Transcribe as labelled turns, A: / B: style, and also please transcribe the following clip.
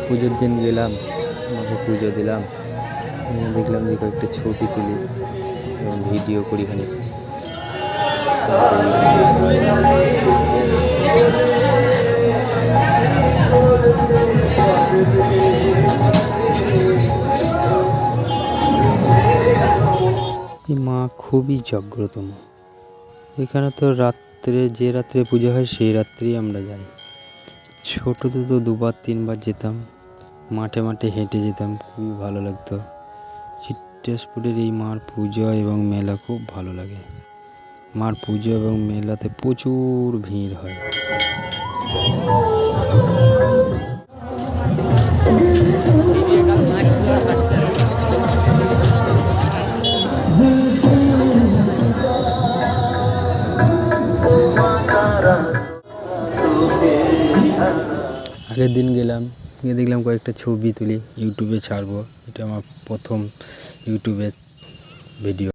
A: পুজোর দিন গেলাম, মাকে পুজো দিলাম, দেখলাম যে কয়েকটা ছবি তুলি এবং ভিডিও করি খানিক। এই মা খুবই জাগ্রত মা। এখানে তো যে রাত্রে পুজো হয় সেই রাত্রেই আমরা যাই। ছোটোতে তো 2-3 বার যেতাম, মাঠে মাঠে হেঁটে যেতাম, খুবই ভালো লাগতো। চিত্রেশপুরের এই মার পুজো এবং মেলা খুব ভালো লাগে। মার পুজো এবং মেলাতে প্রচুর ভিড় হয়। আগের দিন গেলাম, গিয়ে দেখলাম কয়েকটা ছবি তুলি, ইউটিউবে ছাড়বো। এটা আমার প্রথম ইউটিউবের ভিডিও।